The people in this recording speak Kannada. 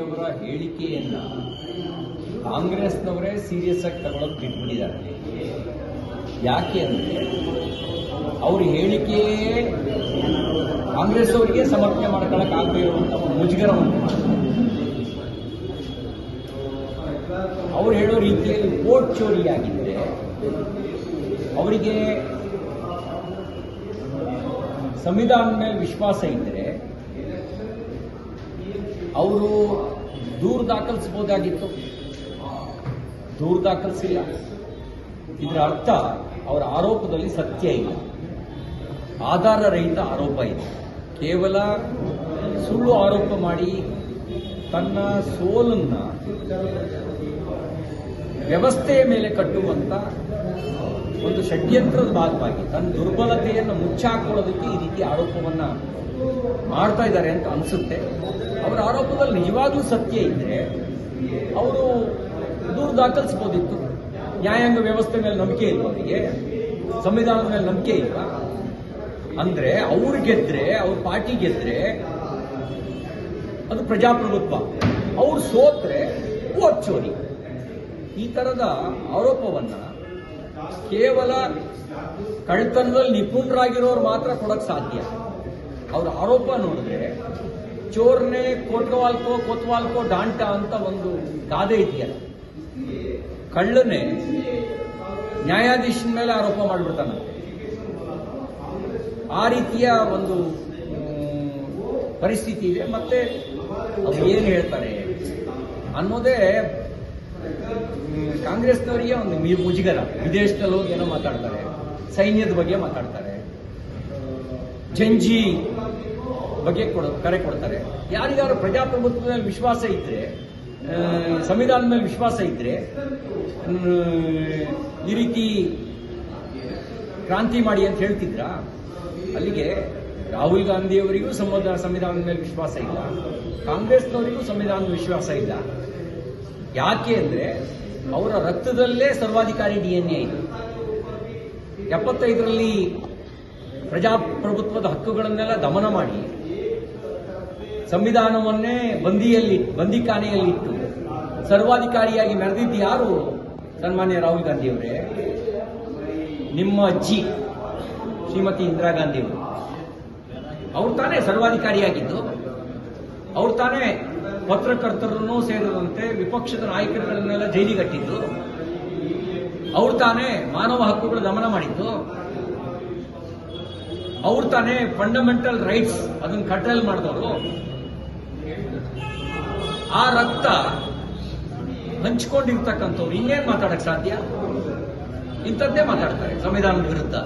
ಅವರ ಹೇಳಿಕೆಯನ್ನ ಕಾಂಗ್ರೆಸ್ನವರೇ ಸೀರಿಯಸ್ ಆಗಿ ತಗೊಳ್ಳೋದು ಬಿಟ್ಬಿಟ್ಟಿದ್ದಾರೆ. ಯಾಕೆ ಅಂದರೆ ಅವ್ರ ಹೇಳಿಕೆಯೇ ಕಾಂಗ್ರೆಸ್ ಅವರಿಗೆ ಸಮರ್ಥನೆ ಮಾಡ್ಕೊಳ್ಳೋಕ್ಕಾಗದೇ ಇರುವಂಥ ಮುಜುಗರವನ್ನು ಅವ್ರು ಹೇಳೋ ರೀತಿಯಲ್ಲಿ ವೋಟ್ ಚೋರಿಯಾಗಿದ್ದರೆ ಅವರಿಗೆ ಸಂವಿಧಾನದ ಮೇಲೆ ವಿಶ್ವಾಸ ಇದ್ದರೆ ಅವರು ದೂರು ದಾಖಲಿಸಬಹುದಾಗಿತ್ತು. ದೂರು ದಾಖಲಿಸಿಲ್ಲ. ಇದರ ಅರ್ಥ ಅವರ ಆರೋಪದಲ್ಲಿ ಸತ್ಯ ಇಲ್ಲ, ಆಧಾರ ರಹಿತ ಆರೋಪ ಇದೆ. ಕೇವಲ ಸುಳ್ಳು ಆರೋಪ ಮಾಡಿ ತನ್ನ ಸೋಲನ್ನ ವ್ಯವಸ್ಥೆಯ ಮೇಲೆ ಕಟ್ಟುವಂತ ಒಂದು ಷಡ್ಯಂತ್ರದ ಭಾಗವಾಗಿ ತನ್ನ ದುರ್ಬಲತೆಯನ್ನು ಮುಚ್ಚಾಕೊಳ್ಳೋದಕ್ಕೆ ಈ ರೀತಿ ಆರೋಪವನ್ನ ಮಾಡ್ತಾ ಇದ್ದಾರೆ ಅಂತ ಅನಿಸುತ್ತೆ. ಅವರ ಆರೋಪದಲ್ಲಿ ನಿಜವಾಗ್ಲೂ ಸತ್ಯ ಇದ್ರೆ ಅವರು ದೂರು ದಾಖಲಿಸಬಹುದಿತ್ತು. ನ್ಯಾಯಾಂಗ ವ್ಯವಸ್ಥೆ ಮೇಲೆ ನಂಬಿಕೆ ಇಲ್ಲ ಅವರಿಗೆ, ಸಂವಿಧಾನದ ಮೇಲೆ ನಂಬಿಕೆ ಇಲ್ಲ. ಅಂದ್ರೆ ಅವ್ರು ಗೆದ್ರೆ, ಅವ್ರ ಪಾರ್ಟಿ ಗೆದ್ರೆ ಅದು ಪ್ರಜಾಪ್ರಭುತ್ವ, ಅವ್ರು ಸೋತ್ರೆ ವೋಟ್ ಚೋರಿ. ಈ ತರದ ಆರೋಪವನ್ನ ಕೇವಲ ಕಳ್ಳತನದಲ್ಲಿ ನಿಪುಣರಾಗಿರೋರು ಮಾತ್ರ ಕೊಡಕ್ ಸಾಧ್ಯ. ಅವ್ರ ಆರೋಪ ನೋಡಿದ್ರೆ ಚೋರ್ನೆ ಕೋತ್ವಾಲ್ಕೋ ಡಾಂಟ ಅಂತ ಒಂದು ಗಾದೆ ಇದೆಯಲ್ಲ, ಕಳ್ಳನೇ ನ್ಯಾಯಾಧೀಶನ ಮೇಲೆ ಆರೋಪ ಮಾಡಿಬಿಡ್ತಾನಂತೆ. ಆ ರೀತಿಯ ಒಂದು ಪರಿಸ್ಥಿತಿ ಇದೆ. ಮತ್ತೆ ಅವ್ರು ಏನು ಹೇಳ್ತಾರೆ ಅನ್ನೋದೇ ಕಾಂಗ್ರೆಸ್ನವರಿಗೆ ಒಂದು ಮುಜುಗರ. ವಿದೇಶದಲ್ಲಿ ಹೋಗಿ ಏನೋ ಮಾತಾಡ್ತಾರೆ, ಸೈನ್ಯದ ಬಗ್ಗೆ ಮಾತಾಡ್ತಾರೆ, ಜಂಜಿ ಬಗ್ಗೆ ಕರೆ ಕೊಡ್ತಾರೆ. ಯಾರಿಗಾರು ಪ್ರಜಾಪ್ರಭುತ್ವದ ಮೇಲೆ ವಿಶ್ವಾಸ ಇದ್ರೆ, ಸಂವಿಧಾನದ ಮೇಲೆ ವಿಶ್ವಾಸ ಇದ್ರೆ ಈ ರೀತಿ ಕ್ರಾಂತಿ ಮಾಡಿ ಅಂತ ಹೇಳ್ತಿದ್ರ? ಅಲ್ಲಿಗೆ ರಾಹುಲ್ ಗಾಂಧಿಯವರಿಗೂ ಸಂವಿಧಾನದ ಮೇಲೆ ವಿಶ್ವಾಸ ಇಲ್ಲ, ಕಾಂಗ್ರೆಸ್ನವರಿಗೂ ಸಂವಿಧಾನದ ವಿಶ್ವಾಸ ಇಲ್ಲ. ಯಾಕೆ ಅಂದ್ರೆ ಅವರ ರಕ್ತದಲ್ಲೇ ಸರ್ವಾಧಿಕಾರಿ DNA ಇದೆ. 75ರಲ್ಲಿ ಪ್ರಜಾಪ್ರಭುತ್ವದ ಹಕ್ಕುಗಳನ್ನೆಲ್ಲ ದಮನ ಮಾಡಿ ಸಂವಿಧಾನವನ್ನೇ ಬಂದಿಖಾನೆಯಲ್ಲಿಟ್ಟು ಸರ್ವಾಧಿಕಾರಿಯಾಗಿ ಮೆರೆದಿದ್ದು ಯಾರು? ಸನ್ಮಾನ್ಯ ರಾಹುಲ್ ಗಾಂಧಿಯವರೇ, ನಿಮ್ಮ ಅಜ್ಜಿ ಶ್ರೀಮತಿ ಇಂದಿರಾ ಗಾಂಧಿಯವರು. ಅವ್ರು ತಾನೇ ಸರ್ವಾಧಿಕಾರಿಯಾಗಿದ್ದು, ಅವ್ರು ತಾನೇ ಪತ್ರಕರ್ತರನ್ನು ಸೇರಿದಂತೆ ವಿಪಕ್ಷದ ನಾಯಕರುಗಳನ್ನೆಲ್ಲ ಜೈಲಿಗಟ್ಟಿದ್ದು, ಅವ್ರು ತಾನೇ ಮಾನವ ಹಕ್ಕುಗಳ ದಮನ ಮಾಡಿದ್ದು, ಅವ್ರು ತಾನೇ ಫಂಡಮೆಂಟಲ್ ರೈಟ್ಸ್ ಅದನ್ನು ಕಟ್ರಲ್ ಮಾಡಿದವರು. ಆ ರಕ್ತ ಹಂಚಿಕೊಂಡಿರ್ತಕ್ಕಂಥವ್ರು ಇನ್ನೇನು ಮಾತಾಡಕ್ ಸಾಧ್ಯ? ಇಂಥದ್ದೇ ಮಾತಾಡ್ತಾರೆ ಸಂವಿಧಾನದ ವಿರುದ್ಧ.